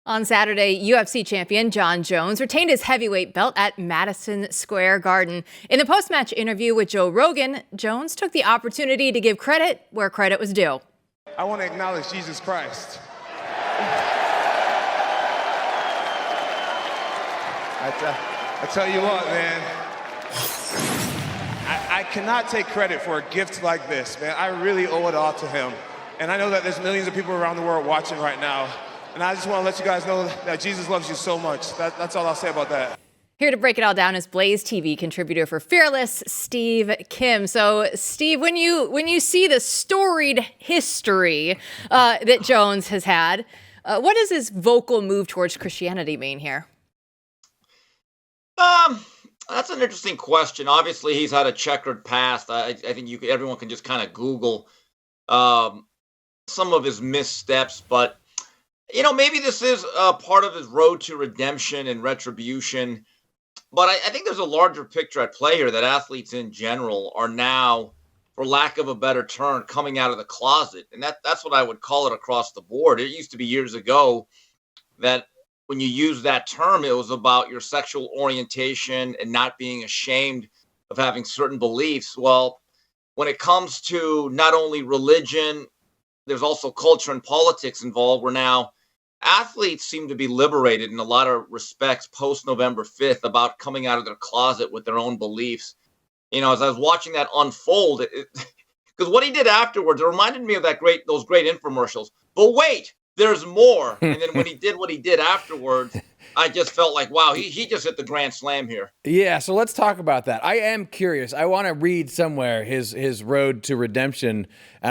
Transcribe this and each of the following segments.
On Saturday, UFC champion Jon Jones retained his heavyweight belt at Madison Square Garden. In the post-match interview with Joe Rogan, Jones took the opportunity to give credit where credit was due. I want to acknowledge Jesus Christ. I tell you what, man, I cannot take credit for a gift like this, man. I really owe it all to him. And I know that there's millions of people around the world watching right now. And I just want to let you guys know that Jesus loves you so much. That's all I'll say about that. Here to break it all down is BlazeTV contributor for Fearless, Steve Kim. So, Steve, when you see the storied history that Jones has had, what does his vocal move towards Christianity mean here? That's an interesting question. Obviously, he's had a checkered past. I think everyone can just kind of Google some of his missteps, but maybe this is part of his road to redemption and retribution. But I think there's a larger picture at play here that athletes in general are now, for lack of a better term, coming out of the closet. And that's what I would call it across the board. It used to be years ago that when you use that term, it was about your sexual orientation and not being ashamed of having certain beliefs. Well, when it comes to not only religion, there's also culture and politics involved, where now athletes seem to be liberated in a lot of respects post November 5th about coming out of their closet with their own beliefs. As I was watching that unfold, because what he did afterwards, it reminded me of those great infomercials. But wait, there's more. And then when he did what he did afterwards, I just felt like, wow, he just hit the grand slam here. Yeah, so let's talk about that. I am curious. I want to read somewhere his road to redemption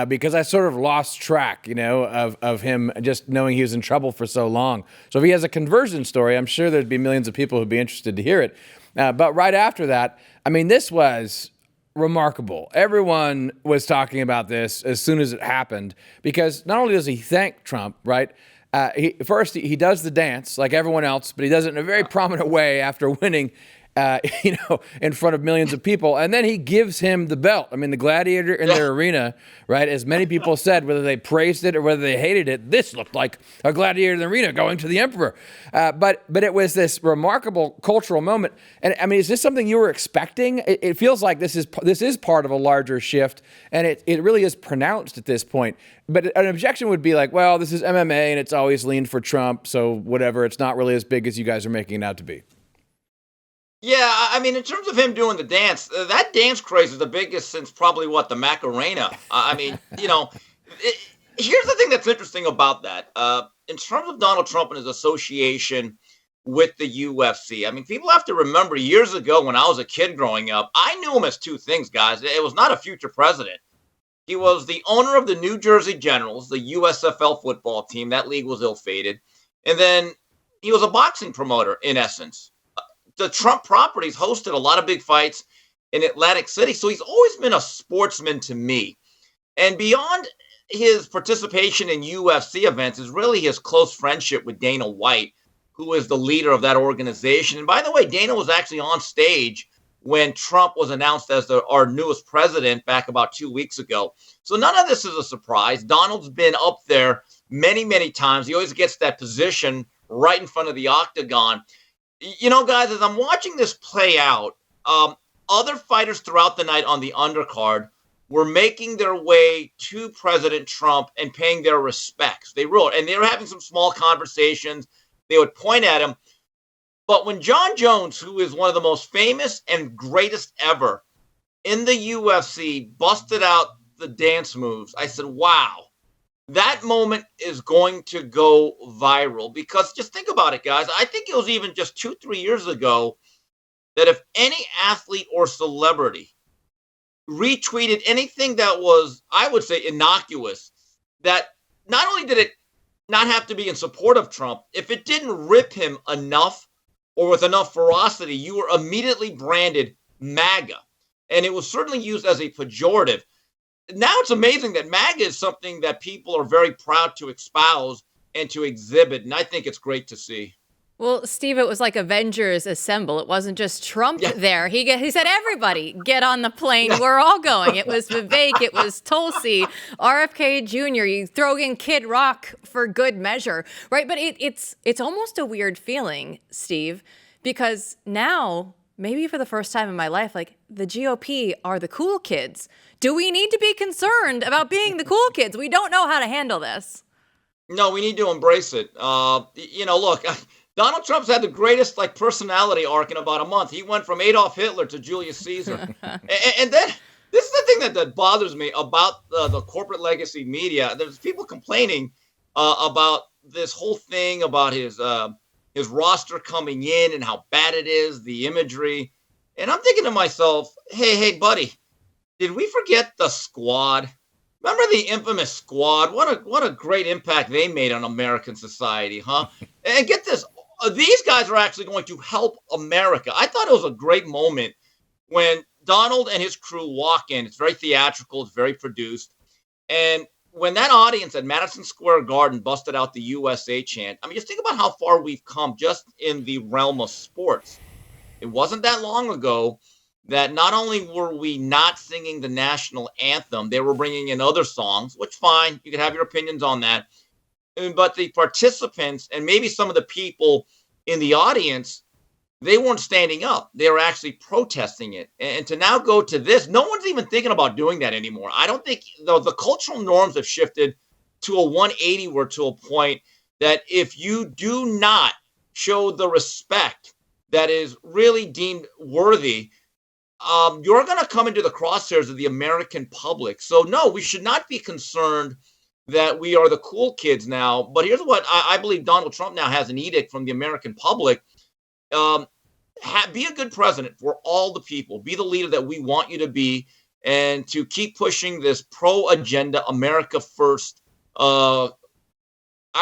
because I sort of lost track, of him just knowing he was in trouble for so long. So if he has a conversion story, I'm sure there'd be millions of people who'd be interested to hear it. But right after that, this was remarkable. Everyone was talking about this as soon as it happened, because not only does he thank Trump, right? He does the dance like everyone else, but he does it in a very prominent way after winning, in front of millions of people. And then he gives him the belt. The gladiator in their arena, right? As many people said, whether they praised it or whether they hated it, this looked like a gladiator in the arena going to the emperor. But it was this remarkable cultural moment. And is this something you were expecting? It feels like this is part of a larger shift, and it really is pronounced at this point. But an objection would be like, well, this is MMA and it's always leaned for Trump, so whatever, it's not really as big as you guys are making it out to be. Yeah, in terms of him doing the dance, that dance craze is the biggest since probably the Macarena. Here's the thing that's interesting about that. In terms of Donald Trump and his association with the UFC, people have to remember years ago when I was a kid growing up, I knew him as two things, guys. It was not a future president. He was the owner of the New Jersey Generals, the USFL football team. That league was ill-fated. And then he was a boxing promoter, in essence. The Trump properties hosted a lot of big fights in Atlantic City. So he's always been a sportsman to me. And beyond his participation in UFC events is really his close friendship with Dana White, who is the leader of that organization. And by the way, Dana was actually on stage when Trump was announced as our newest president back about 2 weeks ago. So none of this is a surprise. Donald's been up there many, many times. He always gets that position right in front of the octagon. Guys, as I'm watching this play out, other fighters throughout the night on the undercard were making their way to President Trump and paying their respects. They were having some small conversations. They would point at him. But when Jon Jones, who is one of the most famous and greatest ever in the UFC, busted out the dance moves, I said, wow. That moment is going to go viral, because just think about it, guys. I think it was even just 2-3 years ago that if any athlete or celebrity retweeted anything that was, I would say, innocuous, that not only did it not have to be in support of Trump, if it didn't rip him enough or with enough ferocity, you were immediately branded MAGA. And it was certainly used as a pejorative. Now it's amazing that MAGA is something that people are very proud to espouse and to exhibit, and I think it's great to see. Well, Steve, it was like Avengers Assemble. It wasn't just Trump there. He said, everybody, get on the plane. We're all going. It was Vivek. It was Tulsi, RFK Jr. You throw in Kid Rock for good measure, right? But it's almost a weird feeling, Steve, because now, maybe for the first time in my life, like the GOP are the cool kids. Do we need to be concerned about being the cool kids? We don't know how to handle this. No, we need to embrace it. Look, Donald Trump's had the greatest personality arc in about a month. He went from Adolf Hitler to Julius Caesar. and then this is the thing that bothers me about the corporate legacy media. There's people complaining about this whole thing about his roster coming in and how bad it is, the imagery. And I'm thinking to myself, hey, buddy, did we forget the Squad? Remember the infamous Squad? What a great impact they made on American society, huh? And get this, these guys are actually going to help America. I thought it was a great moment when Donald and his crew walk in. It's very theatrical. It's very produced. And when that audience at Madison Square Garden busted out the USA chant, I mean, just think about how far we've come just in the realm of sports. It wasn't that long ago that not only were we not singing the national anthem, they were bringing in other songs, which fine, you can have your opinions on that. But the participants and maybe some of the people in the audience, they weren't standing up. They were actually protesting it. And to now go to this, no one's even thinking about doing that anymore. I don't think the cultural norms have shifted to a 180 where to a point that if you do not show the respect that is really deemed worthy, you're going to come into the crosshairs of the American public. So no, we should not be concerned that we are the cool kids now. But here's what I believe Donald Trump now has an edict from the American public. Be a good president for all the people. Be the leader that we want you to be, and to keep pushing this pro-agenda, America first, I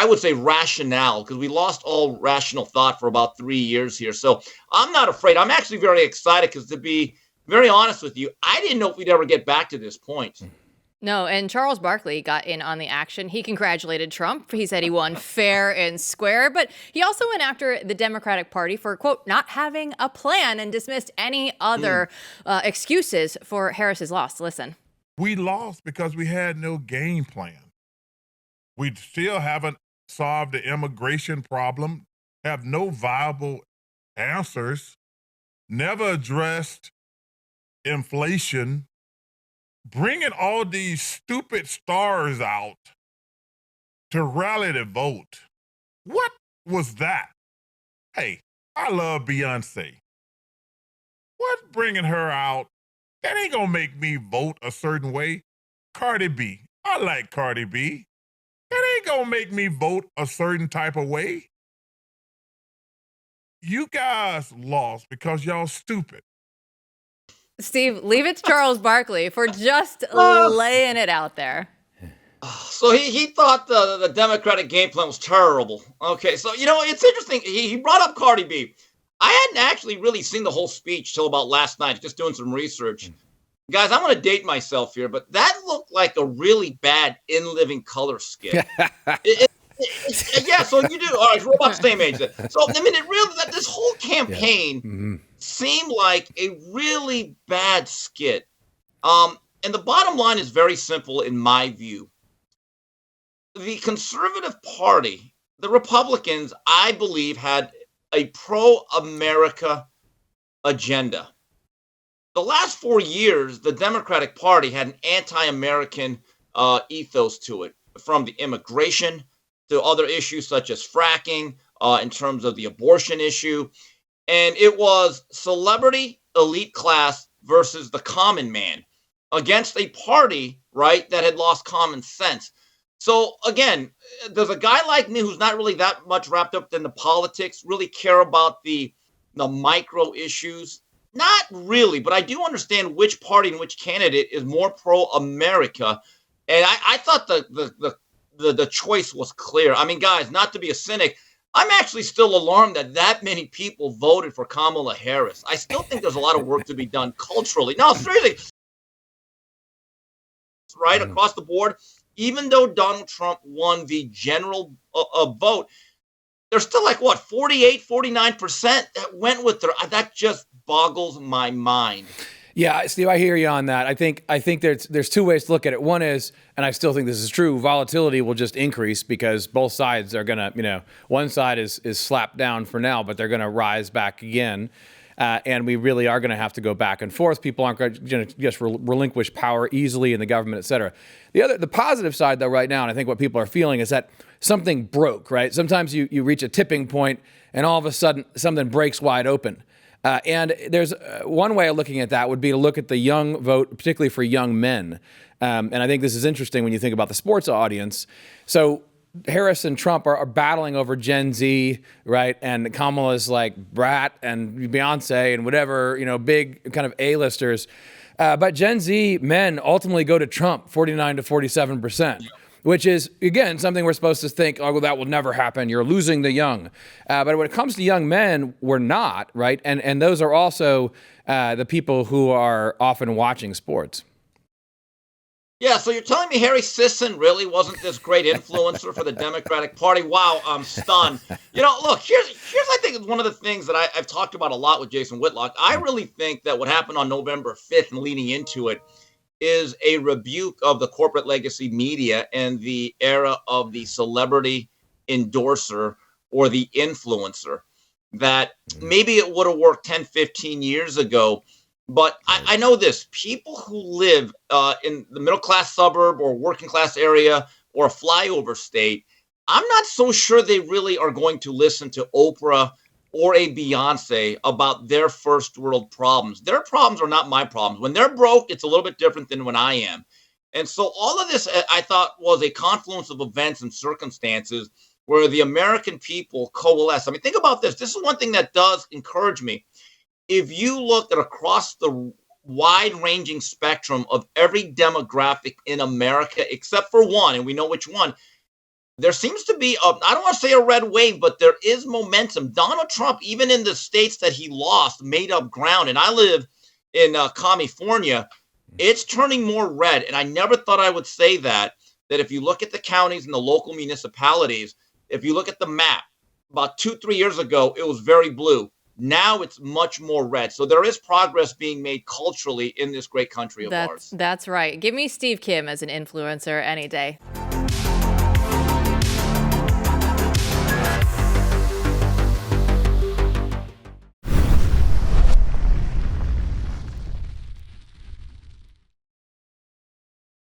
would say rationale, because we lost all rational thought for about 3 years here. So I'm not afraid. I'm actually very excited because, to be very honest with you, I didn't know if we'd ever get back to this point. No, and Charles Barkley got in on the action. He congratulated Trump. He said he won fair and square, but he also went after the Democratic Party for, quote, not having a plan, and dismissed any other excuses for Harris's loss. Listen. We lost because we had no game plan. We still haven't solved the immigration problem, have no viable answers, never addressed inflation, bringing all these stupid stars out to rally the vote. What was that? Hey, I love Beyonce. What bringing her out? That ain't gonna make me vote a certain way. Cardi B, I like Cardi B. That ain't gonna make me vote a certain type of way. You guys lost because y'all stupid. Steve, leave it to Charles Barkley for just laying it out there. So he thought the Democratic game plan was terrible. Okay, so, it's interesting. He brought up Cardi B. I hadn't actually really seen the whole speech till about last night, just doing some research. Guys, I'm going to date myself here, but that looked like a really bad In Living Color skit. Yeah, so you do. All right, we're about the same age then. So, I mean, it really, this whole campaign seemed like a really bad skit. And the bottom line is very simple in my view. The Conservative Party, the Republicans, I believe, had a pro-America agenda. The last 4 years, the Democratic Party had an anti-American ethos to it, from the immigration to other issues such as fracking, in terms of the abortion issue. And it was celebrity elite class versus the common man against a party, right, that had lost common sense. So again, does a guy like me, who's not really that much wrapped up in the politics, really care about the micro issues? Not really, but I do understand which party and which candidate is more pro-America. And I thought the choice was clear. I mean, guys, not to be a cynic, I'm actually still alarmed that many people voted for Kamala Harris. I still think there's a lot of work to be done culturally. No, seriously, right across the board, even though Donald Trump won the general vote, there's still like what, 48, 49% that went with her. That just boggles my mind. Yeah, Steve, I hear you on that. I think there's two ways to look at it. One is, and I still think this is true, volatility will just increase because both sides are gonna, one side is slapped down for now, but they're gonna rise back again. And we really are going to have to go back and forth. People aren't going to just relinquish power easily in the government, et cetera. The positive side, though, right now, and I think what people are feeling is that something broke, right? Sometimes you reach a tipping point and all of a sudden something breaks wide open. And there's one way of looking at that would be to look at the young vote, particularly for young men. And I think this is interesting when you think about the sports audience. So Harris and Trump are battling over Gen Z, right? And Kamala's like Brat and Beyonce and whatever, big kind of A-listers. But Gen Z men ultimately go to Trump, 49 to 47%, which is, again, something we're supposed to think, oh, well, that will never happen. You're losing the young. But when it comes to young men, we're not, right? And those are also the people who are often watching sports. Yeah, so you're telling me Harry Sisson really wasn't this great influencer for the Democratic Party? Wow, I'm stunned. Look, here's I think one of the things that I've talked about a lot with Jason Whitlock. I really think that what happened on November 5th and leading into it is a rebuke of the corporate legacy media and the era of the celebrity endorser or the influencer, that maybe it would have worked 10, 15 years ago. But I know this, people who live in the middle class suburb or working class area or a flyover state, I'm not so sure they really are going to listen to Oprah or a Beyonce about their first world problems. Their problems are not my problems. When they're broke, it's a little bit different than when I am. And so all of this, I thought, was a confluence of events and circumstances where the American people coalesce. I mean, think about this. This is one thing that does encourage me. If you look at across the wide-ranging spectrum of every demographic in America, except for one, and we know which one, there seems to be, I don't want to say a red wave, but there is momentum. Donald Trump, even in the states that he lost, made up ground. And I live in California. It's turning more red. And I never thought I would say that if you look at the counties and the local municipalities, if you look at the map, about 2-3 years ago, it was very blue. Now it's much more red. So there is progress being made culturally in this great country of ours. That's right. Give me Steve Kim as an influencer any day.